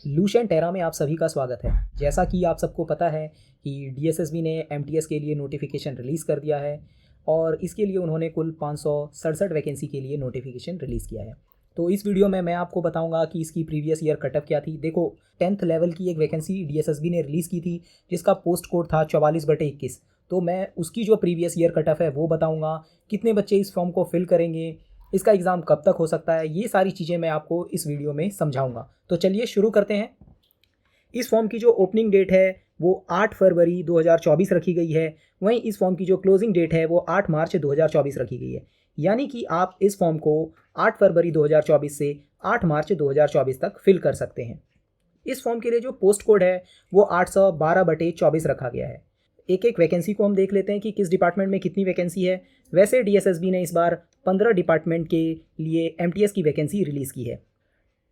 Lucent टेरा में आप सभी का स्वागत है। जैसा कि आप सबको पता है कि डीएसएसबी ने एमटीएस के लिए नोटिफिकेशन रिलीज़ कर दिया है और इसके लिए उन्होंने कुल 567 वैकेंसी के लिए नोटिफिकेशन रिलीज़ किया है। तो इस वीडियो में मैं आपको बताऊंगा कि इसकी प्रीवियस ईयर कटअप क्या थी। देखो, 10th लेवल की एक वैकेंसी डीएसएसबी ने रिलीज़ की थी जिसका पोस्ट कोड था 44/21। तो मैं उसकी जो प्रीवियस ईयर कटअप है वो बताऊँगा, कितने बच्चे इस फॉर्म को फिल करेंगे, इसका एग्ज़ाम कब तक हो सकता है, ये सारी चीज़ें मैं आपको इस वीडियो में समझाऊंगा। तो चलिए शुरू करते हैं। इस फॉर्म की जो ओपनिंग डेट है वो 8 फरवरी 2024 रखी गई है। वहीं इस फॉर्म की जो क्लोजिंग डेट है वो 8 मार्च 2024 रखी गई है। यानी कि आप इस फॉर्म को 8 फरवरी 2024 से 8 मार्च 2024 तक फिल कर सकते हैं। इस फॉर्म के लिए जो पोस्ट कोड है वो 812/24 रखा गया है। एक एक वैकेंसी को हम देख लेते हैं कि किस डिपार्टमेंट में कितनी वैकेंसी है। वैसे डीएसएसबी ने इस बार 15 डिपार्टमेंट के लिए एमटीएस की वैकेंसी रिलीज़ की है।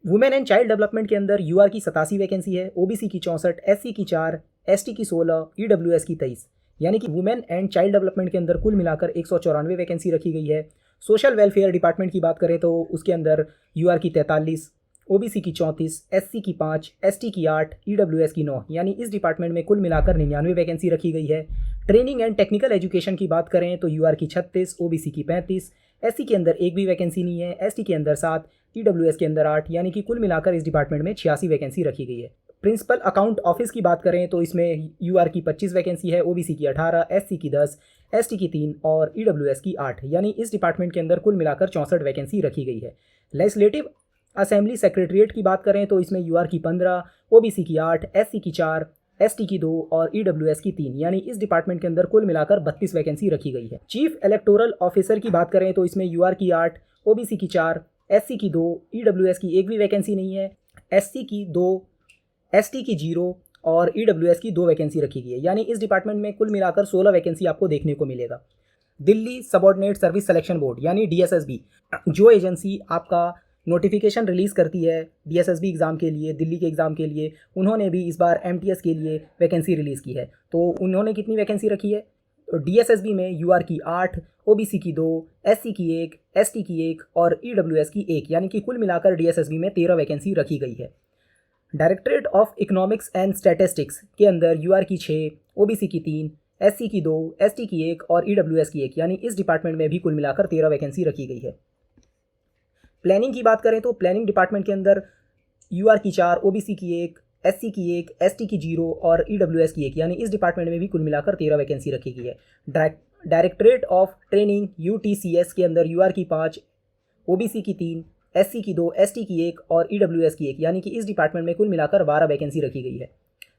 वुमेन एंड चाइल्ड डेवलपमेंट के अंदर यूआर की 87 वैकेंसी है, ओबीसी की 64, एससी की 4, एसटी की 16, ईडब्ल्यूएस की 23। यानी कि वुमेन एंड चाइल्ड डेवलपमेंट के अंदर कुल मिलाकर 194 वैकेंसी रखी गई है। सोशल वेलफेयर डिपार्टमेंट की बात करें तो उसके अंदर यूआर की 43, ओबीसी की 34, एससी की 5, एसटी की 8, ईडब्ल्यूएस की 9। यानी इस डिपार्टमेंट में कुल मिलाकर 99 वैकेंसी रखी गई है। ट्रेनिंग एंड टेक्निकल एजुकेशन की बात करें तो यूआर की 36, ओबीसी की 35, एससी के अंदर एक भी वैकेंसी नहीं है, एसटी के अंदर 7, ईडब्ल्यूएस के अंदर 8। यानी कि कुल मिलाकर इस डिपार्टमेंट में 86 वैकेंसी रखी गई है। प्रिंसिपल अकाउंट ऑफिस की बात करें तो इसमें यूआर की 25 वैकेंसी है, ओबीसी की 18, एससी की 10, एसटी की 3 और ईडब्ल्यूएस की 8। यानी इस डिपार्टमेंट के अंदर कुल मिलाकर 64 वैकेंसी रखी गई है। लेजिस्लेटिव असेंबली सेक्रेटरीट की बात करें तो इसमें यूआर की 15, ओबीसी की 8, एससी की 4, एसटी की 2 और ईडब्ल्यूएस की 3। यानी इस डिपार्टमेंट के अंदर कुल मिलाकर 32 वैकेंसी रखी गई है। चीफ इलेक्टोरल ऑफिसर की बात करें तो इसमें यूआर की 8, ओबीसी की 4, एससी की 2, ईडब्ल्यूएस की एक भी वैकेंसी नहीं है, एससी की 2, एसटी की 0 और ईडब्ल्यूएस की 2 वैकेंसी रखी गई है। यानी इस डिपार्टमेंट में कुल मिलाकर 16 वैकेंसी आपको देखने को मिलेगा। Delhi subordinate service selection board यानी डीएसएसबी, जो एजेंसी आपका नोटिफिकेशन रिलीज़ करती है डीएसएसबी एग्ज़ाम के लिए, दिल्ली के एग्ज़ाम के लिए, उन्होंने भी इस बार एमटीएस के लिए वैकेंसी रिलीज़ की है। तो उन्होंने कितनी वैकेंसी रखी है? तो डीएसएसबी में यूआर की 8, ओबीसी की 2, एससी की 1, एसटी की 1 और ईडब्ल्यूएस की 1। यानी कि कुल मिलाकर डीएसएसबी में 13 वैकेंसी रखी गई है। Directorate of economics and statistics के अंदर यूआर की 6, ओबीसी की 3, एससी की 2, एसटी की 1 और ईडब्ल्यूएस की 1। यानी इस डिपार्टमेंट में भी कुल मिलाकर 13 वैकेंसी रखी गई है। प्लानिंग की बात करें तो प्लानिंग डिपार्टमेंट के अंदर यूआर की 4, ओबीसी की 1, एससी की 1, एसटी की 0 और ईडब्ल्यूएस की 1। यानी इस डिपार्टमेंट में भी कुल मिलाकर 13 वैकेंसी रखी गई है। डायरेक्टरेट ऑफ ट्रेनिंग यूटीसीएस के अंदर यूआर की 5, ओबीसी की 3, एससी की 2, एसटी की 1 और ईडब्ल्यूएस की 1। यानी कि इस डिपार्टमेंट में कुल मिलाकर 12 वैकेंसी रखी गई है।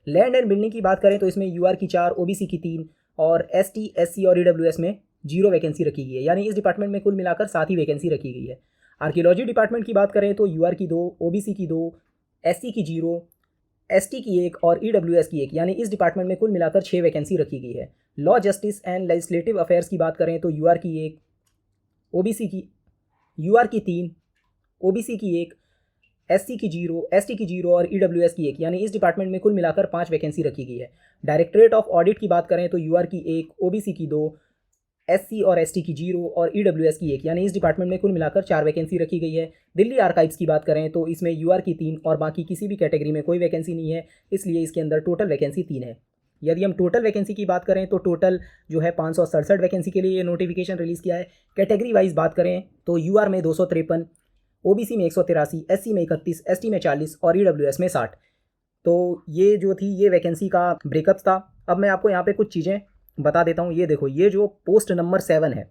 लैंड एंड बिल्डिंग की बात करें तो इसमें यूआर की 4, ओबीसी की 3 और एसटी, एससी और ईडब्ल्यूएस में 0 वैकेंसी रखी गई है। यानी इस डिपार्टमेंट में कुल मिलाकर 7 ही वैकेंसी रखी गई है। आर्कियोलॉजी डिपार्टमेंट की बात करें तो यूआर की 2, ओबीसी की 2, एससी की 0, एसटी की 1 और ईडब्ल्यूएस की 1। यानी इस डिपार्टमेंट में कुल मिलाकर 6 वैकेंसी रखी गई है। Law, justice and legislative affairs की बात करें तो यूआर की 1, ओबीसी की यूआर की 3, ओबीसी की 1, एससी की 0, एसटी की 0 और ईडब्ल्यूएस की 1। यानी इस डिपार्टमेंट में कुल मिलाकर 5 वैकेंसी रखी गई है। डायरेक्टरेट ऑफ ऑडिट की बात करें तो यूआर की 1, ओबीसी की 2, एससी और एसटी की 0 और ईडब्ल्यूएस की 1। यानी इस डिपार्टमेंट में कुल मिलाकर 4 वैकेंसी रखी गई है। दिल्ली आर्काइव्स की बात करें तो इसमें यूआर की 3 और बाकी किसी भी कैटेगरी में कोई वैकेंसी नहीं है, इसलिए इसके अंदर टोटल वैकेंसी 3 है। यदि हम टोटल वैकेंसी की बात करें तो टोटल जो है 567 वैकेंसी के लिए ये नोटिफिकेशन रिलीज़ किया है। कैटेगरी वाइज बात करें तो यूआर में 253, ओबीसी में 183, एससी में 31, एसटी में 40 और ईडब्ल्यूएस में 60। तो ये जो थी ये वैकेंसी का ब्रेकअप था। अब मैं आपको यहाँ पे कुछ चीज़ें बता देता हूँ। ये देखो, ये जो पोस्ट नंबर 7 है,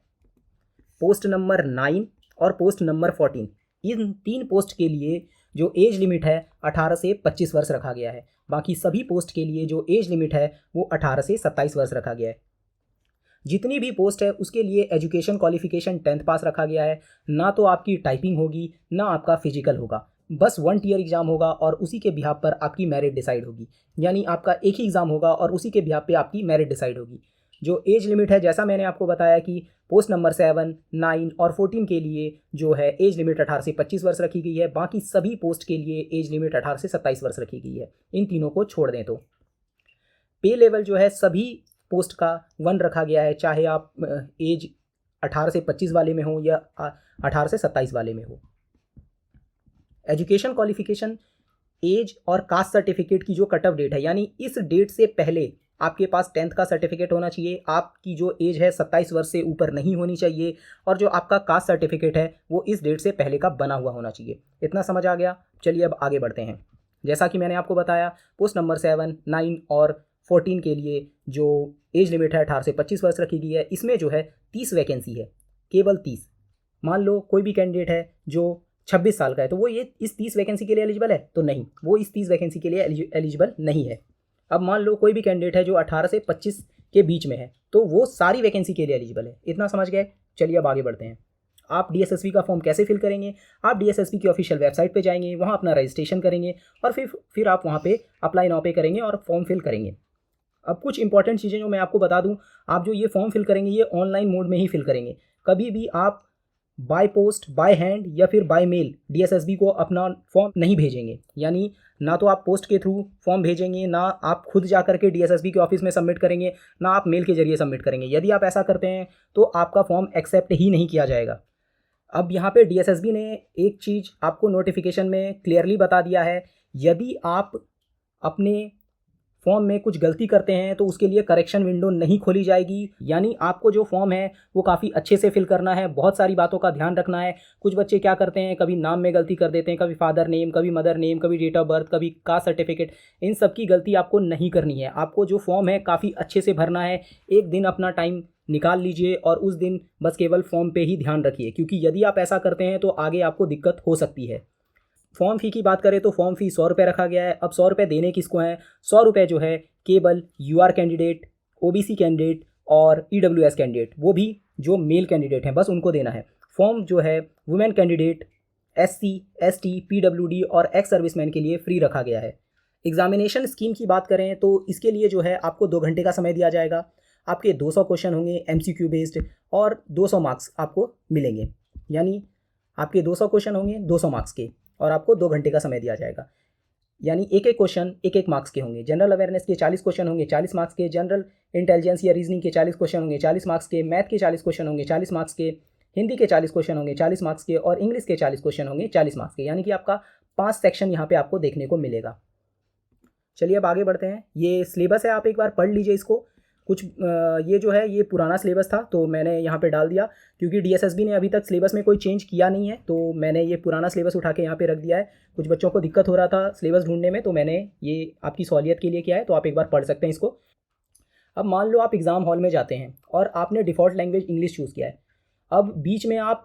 पोस्ट नंबर 9 और पोस्ट नंबर 14, इन 3 पोस्ट के लिए जो एज लिमिट है 18 से 25 वर्ष रखा गया है। बाकी सभी पोस्ट के लिए जो एज लिमिट है वो 18 से 27 वर्ष रखा गया है। जितनी भी पोस्ट है उसके लिए एजुकेशन क्वालिफिकेशन 10th पास रखा गया है। ना तो आपकी टाइपिंग होगी ना आपका फिजिकल होगा, बस 1 ईयर एग्ज़ाम होगा और उसी के बिहाफ पर आपकी मेरिट डिसाइड होगी। यानी आपका एक ही एग्ज़ाम होगा और उसी के बिहाफ पे आपकी मेरिट डिसाइड होगी। जो एज लिमिट है, जैसा मैंने आपको बताया कि पोस्ट नंबर 7, 9 और 14 के लिए जो है एज लिमिट 18 से 25 वर्ष रखी गई है। बाकी सभी पोस्ट के लिए एज लिमिट 18 से 27 वर्ष रखी गई है। इन तीनों को छोड़ दें तो पे लेवल जो है सभी पोस्ट का 1 रखा गया है, चाहे आप एज 18 से 25 वाले में हो या 18 से 27 वाले में हो। एजुकेशन क्वालिफिकेशन एज और कास्ट सर्टिफिकेट की जो कट ऑफ डेट है, यानी इस डेट से पहले आपके पास 10th का सर्टिफिकेट होना चाहिए, आपकी जो एज है 27 वर्ष से ऊपर नहीं होनी चाहिए, और जो आपका कास्ट सर्टिफिकेट है वो इस डेट से पहले का बना हुआ होना चाहिए। इतना समझ आ गया? चलिए अब आगे बढ़ते हैं। जैसा कि मैंने आपको बताया, पोस्ट नंबर 7, 9 और 14 के लिए जो एज लिमिट है 18 से 25 वर्ष रखी गई है। इसमें जो है 30 वैकेंसी है, केवल 30। मान लो कोई भी कैंडिडेट है जो 26 साल का है, तो वो ये इस 30 वैकेंसी के लिए एलिजिबल है? तो नहीं, वो इस 30 वैकेंसी के लिए एलिजिबल नहीं है। अब मान लो कोई भी कैंडिडेट है जो 18 से 25 के बीच में है, तो वो सारी वैकेंसी के लिए एलिजिबल है। इतना समझ गए? चलिए अब आगे बढ़ते हैं। आप डीएसएसबी का फॉर्म कैसे फिल करेंगे? आप डीएसएसबी की ऑफिशियल वेबसाइट पे जाएंगे, वहाँ अपना रजिस्ट्रेशन करेंगे और फिर आप वहाँ पे अप्लाई नाउ पे करेंगे और फॉर्म फिल करेंगे। अब कुछ इंपॉर्टेंट चीज़ें जो मैं आपको बता दूं, आप जो ये फॉर्म फिल करेंगे ये ऑनलाइन मोड में ही फिल करेंगे। कभी भी आप बाय पोस्ट, बाय हैंड या फिर बाय मेल डीएसएसबी को अपना फॉर्म नहीं भेजेंगे। यानी ना तो आप पोस्ट के थ्रू फॉर्म भेजेंगे, ना आप खुद जा करके डीएसएसबी के ऑफिस में सबमिट करेंगे, ना आप मेल के जरिए सबमिट करेंगे। यदि आप ऐसा करते हैं तो आपका फॉर्म एक्सेप्ट ही नहीं किया जाएगा। अब यहाँ पे डीएसएसबी ने एक चीज़ आपको नोटिफिकेशन में क्लियरली बता दिया है, यदि आप अपने फॉर्म में कुछ गलती करते हैं तो उसके लिए करेक्शन विंडो नहीं खोली जाएगी। यानी आपको जो फॉर्म है वो काफ़ी अच्छे से फिल करना है, बहुत सारी बातों का ध्यान रखना है। कुछ बच्चे क्या करते हैं, कभी नाम में गलती कर देते हैं, कभी फादर नेम, कभी मदर नेम, कभी डेट ऑफ बर्थ, कभी कास्ट सर्टिफिकेट। इन सब की गलती आपको नहीं करनी है। आपको जो फॉर्म है काफ़ी अच्छे से भरना है। एक दिन अपना टाइम निकाल लीजिए और उस दिन बस केवल फॉर्म पे ही ध्यान रखिए, क्योंकि यदि आप ऐसा करते हैं तो आगे आपको दिक्कत हो सकती है। फॉर्म फ़ी की बात करें तो फॉर्म फ़ी 100 रुपये रखा गया है। अब 100 रुपये देने किसको हैं? 100 रुपये जो है केवल यूआर कैंडिडेट, ओबीसी कैंडिडेट और ईडब्ल्यूएस कैंडिडेट, वो भी जो मेल कैंडिडेट हैं, बस उनको देना है। फॉर्म जो है women candidate, SC, ST, PWD और एक्स सर्विसमैन के लिए फ्री रखा गया है। एग्जामिनेशन स्कीम की बात करें तो इसके लिए जो है आपको 2 घंटे का समय दिया जाएगा। आपके 200 क्वेश्चन होंगे एमसीक्यू बेस्ड और 200 मार्क्स आपको मिलेंगे। यानी आपके 200 क्वेश्चन होंगे 200 मार्क्स के और आपको 2 घंटे का समय दिया जाएगा। यानी एक एक क्वेश्चन एक एक मार्क्स के होंगे। जनरल अवेयरनेस के 40 क्वेश्चन होंगे 40 मार्क्स के, जनरल इंटेलिजेंस या रीजनिंग के 40 क्वेश्चन होंगे 40 मार्क्स के, मैथ के 40 क्वेश्चन होंगे 40 मार्क्स के, हिंदी के 40 क्वेश्चन होंगे 40 मार्क्स के और इंग्लिश के 40 क्वेश्चन होंगे 40 मार्क्स के। यानी कि आपका 5 सेक्शन यहाँ पे आपको देखने को मिलेगा। चलिए अब आगे बढ़ते हैं। ये सिलेबस है, आप एक बार पढ़ लीजिए इसको। कुछ ये जो है ये पुराना सिलेबस था तो मैंने यहाँ पे डाल दिया, क्योंकि डीएसएसबी ने अभी तक सिलेबस में कोई चेंज किया नहीं है, तो मैंने ये पुराना सिलेबस उठा के यहाँ पे रख दिया है। कुछ बच्चों को दिक्कत हो रहा था सिलेबस ढूंढने में, तो मैंने ये आपकी सहूलियत के लिए किया है, तो आप एक बार पढ़ सकते हैं इसको। अब मान लो आप एग्ज़ाम हॉल में जाते हैं और आपने डिफ़ॉल्ट लैंग्वेज इंग्लिश चूज़ किया है। अब बीच में आप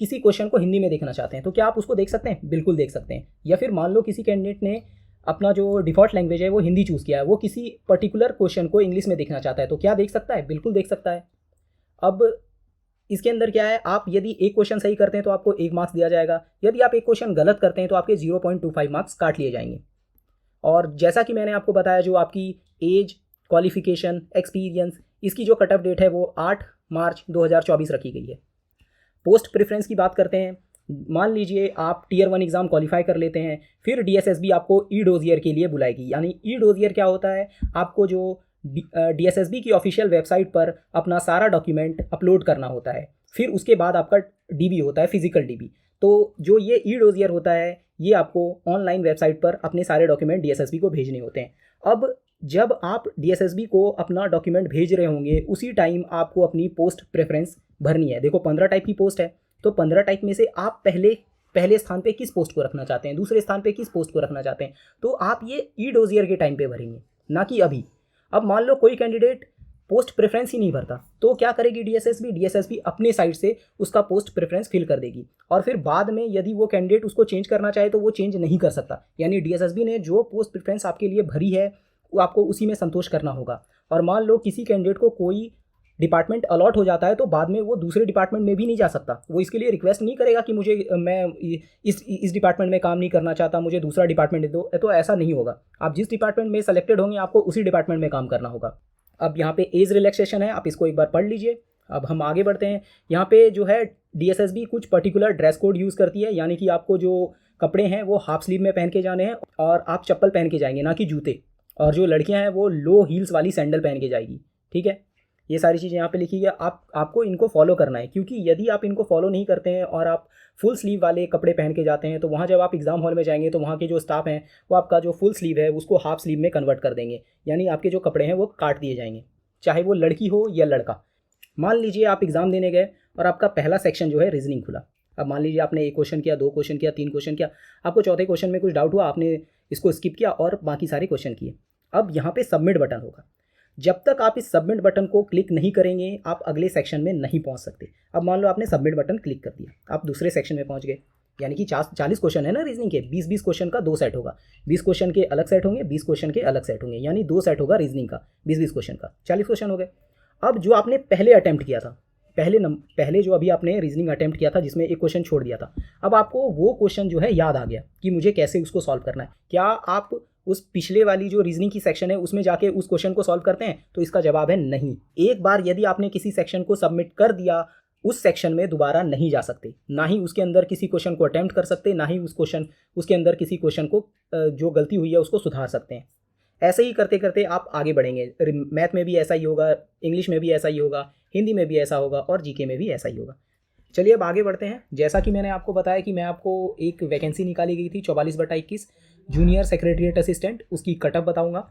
किसी क्वेश्चन को हिंदी में देखना चाहते हैं, तो क्या आप उसको देख सकते हैं? बिल्कुल देख सकते हैं। या फिर मान लो किसी कैंडिडेट ने अपना जो डिफ़ॉल्ट लैंग्वेज है वो हिंदी चूज़ किया है, वो किसी पर्टिकुलर क्वेश्चन को इंग्लिश में देखना चाहता है, तो क्या देख सकता है? बिल्कुल देख सकता है। अब इसके अंदर क्या है, आप यदि एक क्वेश्चन सही करते हैं तो आपको 1 मार्क्स दिया जाएगा। यदि आप एक क्वेश्चन गलत करते हैं तो आपके 0.25 मार्क्स काट लिए जाएंगे। और जैसा कि मैंने आपको बताया, जो आपकी एज, क्वालिफिकेशन, एक्सपीरियंस, इसकी जो कट ऑफ डेट है वो 8 मार्च 2024 रखी गई है। पोस्ट प्रेफरेंस की बात करते हैं। मान लीजिए आप टियर 1 एग्ज़ाम क्वालिफाई कर लेते हैं, फिर डीएसएसबी आपको ई डोजियर के लिए बुलाएगी। यानी ई डोजियर क्या होता है, आपको जो डीएसएसबी की ऑफिशियल वेबसाइट पर अपना सारा डॉक्यूमेंट अपलोड करना होता है। फिर उसके बाद आपका डीबी होता है, फिजिकल डीबी। तो जो ये ई डोजियर होता है ये आपको ऑनलाइन वेबसाइट पर अपने सारे डॉक्यूमेंट डीएसएसबी को भेजने होते हैं। अब जब आप डीएसएसबी को अपना डॉक्यूमेंट भेज रहे होंगे उसी टाइम आपको अपनी पोस्ट प्रेफरेंस भरनी है। देखो 15 टाइप की पोस्ट है, तो 15 टाइप में से आप पहले स्थान पे किस पोस्ट को रखना चाहते हैं, दूसरे स्थान पे किस पोस्ट को रखना चाहते हैं, तो आप ये ई डोजियर के टाइम पे भरेंगे, ना कि अभी। अब मान लो कोई कैंडिडेट पोस्ट प्रेफरेंस ही नहीं भरता, तो क्या करेगी डीएसएसबी अपने साइड से उसका पोस्ट प्रेफरेंस फिल कर देगी, और फिर बाद में यदि वो कैंडिडेट उसको चेंज करना चाहे तो वो चेंज नहीं कर सकता। यानी डीएसएसबी ने जो पोस्ट प्रेफरेंस आपके लिए भरी है वो आपको उसी में संतोष करना होगा। और मान लो किसी कैंडिडेट को कोई डिपार्टमेंट अलॉट हो जाता है तो बाद में वो दूसरे डिपार्टमेंट में भी नहीं जा सकता। वो इसके लिए रिक्वेस्ट नहीं करेगा कि मैं इस डिपार्टमेंट में काम नहीं करना चाहता, मुझे दूसरा डिपार्टमेंट दे दो, तो ऐसा नहीं होगा। आप जिस डिपार्टमेंट में सेलेक्टेड होंगे आपको उसी डिपार्टमेंट में काम करना होगा। अब यहाँ पे एज रिलैक्सेशन है, आप इसको एक बार पढ़ लीजिए। अब हम आगे बढ़ते हैं। यहाँ पे जो है डीएसएसबी कुछ पर्टिकुलर ड्रेस कोड यूज़ करती है, यानी कि आपको जो कपड़े हैं वो हाफ स्लीव में पहन के जाने हैं और आप चप्पल पहन के जाएंगे, ना कि जूते। और जो लड़कियां हैं वो लो हील्स वाली सैंडल पहन के जाएगी, ठीक है। ये सारी चीज़ें यहाँ पे लिखी है, आपको इनको फॉलो करना है, क्योंकि यदि आप इनको फॉलो नहीं करते हैं और आप फुल स्लीव वाले कपड़े पहन के जाते हैं तो वहाँ जब आप एग्ज़ाम हॉल में जाएंगे तो वहाँ के जो स्टाफ हैं वो आपका जो फुल स्लीव है उसको हाफ स्लीव में कन्वर्ट कर देंगे, यानी आपके जो कपड़े हैं वो काट दिए जाएंगे, चाहे वो लड़की हो या लड़का। मान लीजिए आप एग्ज़ाम देने गए और आपका पहला सेक्शन जो है रीजनिंग खुला। अब मान लीजिए आपने 1 क्वेश्चन किया, 2 क्वेश्चन किया, 3 क्वेश्चन किया, आपको चौथे क्वेश्चन में कुछ डाउट हुआ, आपने इसको स्किप किया और बाकी सारे क्वेश्चन किए। अब यहाँ पे सबमिट बटन होगा, जब तक आप इस सबमिट बटन को क्लिक नहीं करेंगे आप अगले सेक्शन में नहीं पहुँच सकते। अब मान लो आपने सबमिट बटन क्लिक कर दिया, आप दूसरे सेक्शन में पहुँच गए, यानी कि 40 क्वेश्चन है ना रीजनिंग के, 20-20 क्वेश्चन का 2 सेट होगा, 20 क्वेश्चन के अलग सेट होंगे, 20 क्वेश्चन के अलग सेट होंगे, यानी 2 सेट होगा रीजनिंग का 20-20 क्वेश्चन का, 40 क्वेश्चन हो गए। अब जो आपने पहले अटैम्प्ट किया था, पहले जो अभी आपने रीजनिंग अटैम्प्ट किया था जिसमें एक क्वेश्चन छोड़ दिया था, अब आपको वो क्वेश्चन जो है याद आ गया कि मुझे कैसे उसको सॉल्व करना है। क्या आप उस पिछले वाली जो रीजनिंग की सेक्शन है उसमें जाके उस क्वेश्चन को सॉल्व करते हैं? तो इसका जवाब है नहीं। एक बार यदि आपने किसी सेक्शन को सबमिट कर दिया, उस सेक्शन में दोबारा नहीं जा सकते, ना ही उसके अंदर किसी क्वेश्चन को अटैम्प्ट कर सकते, ना ही उसके अंदर किसी क्वेश्चन को जो गलती हुई है उसको सुधार सकते हैं। ऐसे ही करते करते आप आगे बढ़ेंगे। मैथ में भी ऐसा ही होगा, इंग्लिश में भी ऐसा ही होगा, हिंदी में भी ऐसा होगा और जीके में भी ऐसा ही होगा। चलिए अब आगे बढ़ते हैं। जैसा कि मैंने आपको बताया कि मैं आपको एक वैकेंसी निकाली गई थी 44/21 जूनियर सेक्रेटरीट असिस्टेंट, उसकी कटअप बताऊंगा।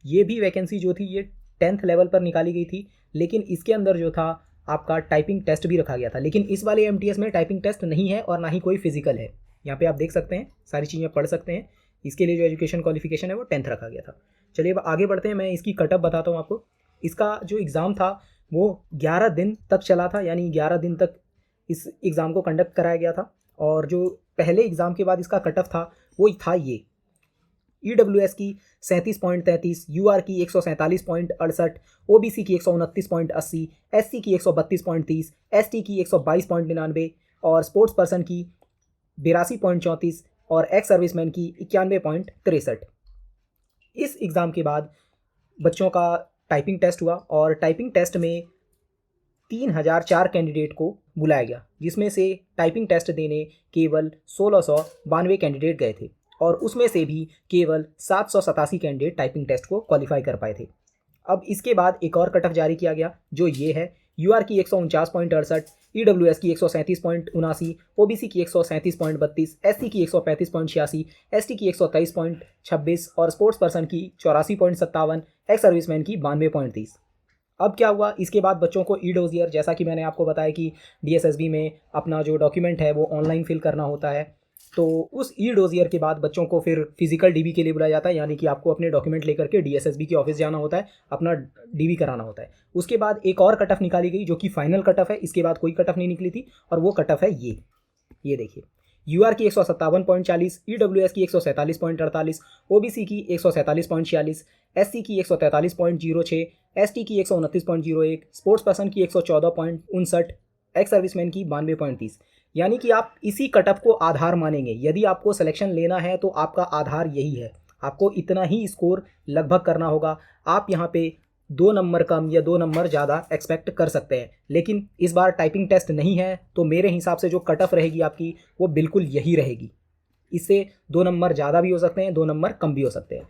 ये भी वैकेंसी जो थी ये 10th लेवल पर निकाली गई थी, लेकिन इसके अंदर जो था आपका टाइपिंग टेस्ट भी रखा गया था, लेकिन इस वाले MTS में टाइपिंग टेस्ट नहीं है और ना ही कोई फिजिकल है। यहाँ पे आप देख सकते हैं, सारी चीज़ें पढ़ सकते हैं। इसके लिए जो एजुकेशन क्वालिफिकेशन है वो 10th रखा गया था। चलिए अब आगे बढ़ते हैं, मैं इसकी कटअप बताता हूँ आपको। इसका जो एग्ज़ाम था वो 11 दिन तक चला था, यानी 11 दिन तक इस एग्ज़ाम को कंडक्ट कराया गया था। और जो पहले एग्ज़ाम के बाद इसका कटअप था वो था ये, EWS की 37.33, UR की 147.68, OBC की 129.80, SC की 132.30, ST की 122.99 और स्पोर्ट्स पर्सन की 82.34 और एक्स सर्विसमैन की 91.63। इस एग्ज़ाम के बाद बच्चों का टाइपिंग टेस्ट हुआ और टाइपिंग टेस्ट में 3004 कैंडिडेट को बुलाया गया, जिसमें से टाइपिंग टेस्ट देने केवल 1692 कैंडिडेट गए थे और उसमें से भी केवल 787 कैंडिडेट टाइपिंग टेस्ट को क्वालिफाई कर पाए थे। अब इसके बाद एक और कटअफ जारी किया गया जो ये है, UR की 149.68, EWS की 137.79, OBC की 137.32, SC की 135.86, ST की 123.26 और स्पोर्ट्स पर्सन की 84.57, एक्स सर्विसमैन की 92.30। अब क्या हुआ, इसके बाद बच्चों को ई-डोजियर, जैसा कि मैंने आपको बताया कि DSSB में अपना जो डॉक्यूमेंट है वो ऑनलाइन फिल करना होता है, तो उस ई-डोजियर के बाद बच्चों को फिर फिजिकल DB के लिए बुलाया जाता है, यानी कि आपको अपने डॉक्यूमेंट लेकर के DSSB के ऑफिस जाना होता है, अपना DB कराना होता है। उसके बाद एक और कटअफ निकाली गई जो कि फाइनल कटअफ है, इसके बाद कोई कटअफ नहीं निकली थी और वो कटअफ है ये देखिए, UR की 157.40, EWS की 147.48, OBC की 147.46, SC की 143.06, ST की 129.01, स्पोर्ट्स पर्सन की 114.59, एक्स सर्विसमैन की 92.30। यानी कि आप इसी कटअप को आधार मानेंगे। यदि आपको सिलेक्शन लेना है तो आपका आधार यही है, आपको इतना ही स्कोर लगभग करना होगा। आप यहाँ पे 2 नंबर कम या 2 नंबर ज़्यादा एक्सपेक्ट कर सकते हैं, लेकिन इस बार टाइपिंग टेस्ट नहीं है तो मेरे हिसाब से जो कटअफ रहेगी आपकी वो बिल्कुल यही रहेगी। इससे 2 नंबर ज़्यादा भी हो सकते हैं, 2 नंबर कम भी हो सकते हैं।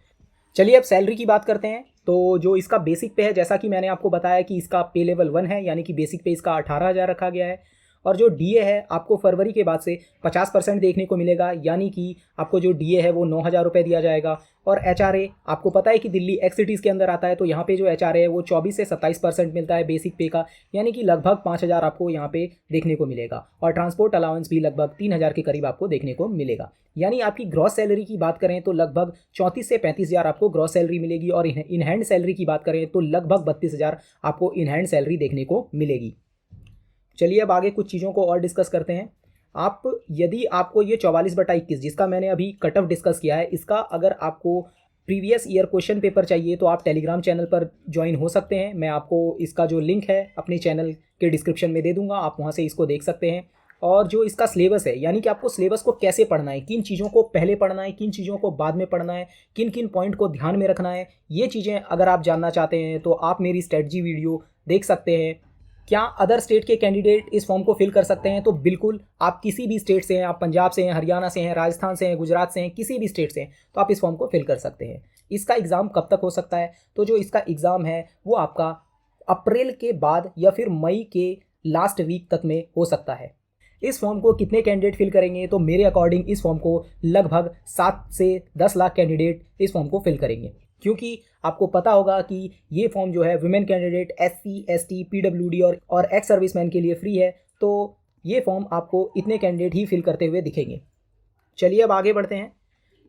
चलिए अब सैलरी की बात करते हैं। तो जो इसका बेसिक पे है, जैसा कि मैंने आपको बताया कि इसका पे लेवल 1 है, यानी कि बेसिक पे इसका 18,000 रखा गया है। और जो DA है आपको फरवरी के बाद से 50% देखने को मिलेगा, यानी कि आपको जो DA है वो 9,000 रुपये दिया जाएगा। और HRA आपको पता है कि दिल्ली एक्स सिटीज़ के अंदर आता है, तो यहाँ पे जो HRA है वो 24 से 27% मिलता है बेसिक पे का, यानी कि लगभग 5,000 आपको यहाँ पे देखने को मिलेगा। और ट्रांसपोर्ट अलाउंस भी लगभग 3,000 के करीब आपको देखने को मिलेगा। यानी आपकी ग्रॉस सैलरी की बात करें तो लगभग 34 से 35,000 आपको ग्रॉस सैलरी मिलेगी, और इन हैंड सैलरी की बात करें तो लगभग 32,000 आपको इन हैंड सैलरी देखने को मिलेगी। चलिए अब आगे कुछ चीज़ों को और डिस्कस करते हैं। यदि आपको ये 44/21 जिसका मैंने अभी कटअफ डिस्कस किया है, इसका अगर आपको प्रीवियस ईयर क्वेश्चन पेपर चाहिए तो आप टेलीग्राम चैनल पर ज्वाइन हो सकते हैं। मैं आपको इसका जो लिंक है अपने चैनल के डिस्क्रिप्शन में दे दूंगा, आप वहाँ से इसको देख सकते हैं। और जो इसका सिलेबस है, यानी कि आपको सिलेबस को कैसे पढ़ना है, किन चीज़ों को पहले पढ़ना है, किन चीज़ों को बाद में पढ़ना है, किन किन पॉइंट को ध्यान में रखना है, ये चीज़ें अगर आप जानना चाहते हैं तो आप मेरी स्ट्रेटजी वीडियो देख सकते हैं। क्या अदर स्टेट के कैंडिडेट इस फॉर्म को फिल कर सकते हैं? तो बिल्कुल, आप किसी भी स्टेट से हैं, आप पंजाब से हैं, हरियाणा से हैं, राजस्थान से हैं, गुजरात से हैं, किसी भी स्टेट से हैं, तो आप इस फॉर्म को फिल कर सकते हैं। इसका एग्ज़ाम कब तक हो सकता है? तो जो इसका एग्ज़ाम है वो आपका अप्रैल के बाद या फिर मई के लास्ट वीक तक में हो सकता है। इस फॉर्म को कितने कैंडिडेट फिल करेंगे, तो मेरे अकॉर्डिंग इस फॉर्म को लगभग 7 से 10 लाख कैंडिडेट इस फॉर्म को फिल करेंगे, क्योंकि आपको पता होगा कि ये फॉर्म जो है women candidate, SC, ST, PWD और एक्स सर्विसमैन के लिए फ्री है। तो ये फॉर्म आपको इतने कैंडिडेट ही फिल करते हुए दिखेंगे। चलिए अब आगे बढ़ते हैं।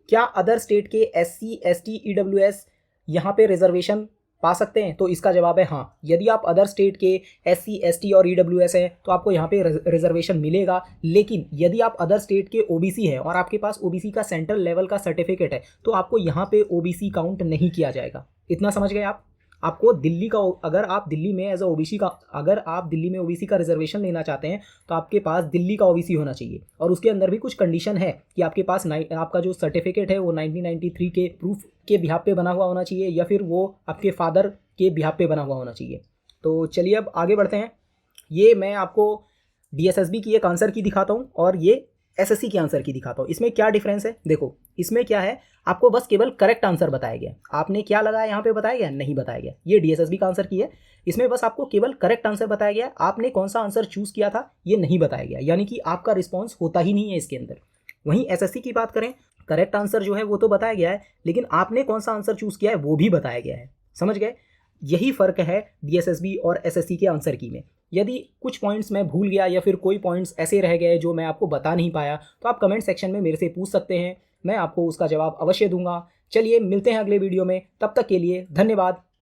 क्या अदर स्टेट के SC, ST, EWS यहाँ पे रिजर्वेशन पा सकते हैं? तो इसका जवाब है हाँ। यदि आप अदर स्टेट के SC, ST और EWS हैं तो आपको यहाँ पे रिजर्वेशन मिलेगा। लेकिन यदि आप अदर स्टेट के OBC हैं और आपके पास OBC का सेंट्रल लेवल का सर्टिफिकेट है तो आपको यहाँ पे OBC काउंट नहीं किया जाएगा। इतना समझ गए आप? आपको दिल्ली का, अगर आप दिल्ली में एज अ OBC का, अगर आप दिल्ली में OBC का रिजर्वेशन लेना चाहते हैं तो आपके पास दिल्ली का OBC होना चाहिए। और उसके अंदर भी कुछ कंडीशन है कि आपके पास आपका जो सर्टिफिकेट है वो 1993 के प्रूफ के बिहाफ पे बना हुआ होना चाहिए या फिर वो आपके फादर के बिहाफ पे बना हुआ होना चाहिए। तो चलिए अब आगे बढ़ते हैं। ये मैं आपको DSSB की एक आंसर की दिखाता हूँ और ये SSC के आंसर की दिखाता हूँ। इसमें क्या डिफरेंस है देखो। इसमें क्या है, आपको बस केवल करेक्ट आंसर बताया गया। आपने क्या लगाया यहाँ पे बताया गया? नहीं बताया गया। ये DSSB का आंसर की है, इसमें बस आपको केवल करेक्ट आंसर बताया गया। आपने कौन सा आंसर चूज़ किया था ये नहीं बताया गया, यानी कि आपका रिस्पॉन्स होता ही नहीं है इसके अंदर। वहीं SSC की बात करें, करेक्ट आंसर जो है वो तो बताया गया है, लेकिन आपने कौन सा आंसर चूज़ किया है वो भी बताया गया है। समझ गए? यही फ़र्क है DSSB और SSC के आंसर की में। यदि कुछ पॉइंट्स मैं भूल गया या फिर कोई पॉइंट्स ऐसे रह गए जो मैं आपको बता नहीं पाया तो आप कमेंट सेक्शन में मेरे से पूछ सकते हैं, मैं आपको उसका जवाब अवश्य दूंगा। चलिए मिलते हैं अगले वीडियो में, तब तक के लिए धन्यवाद।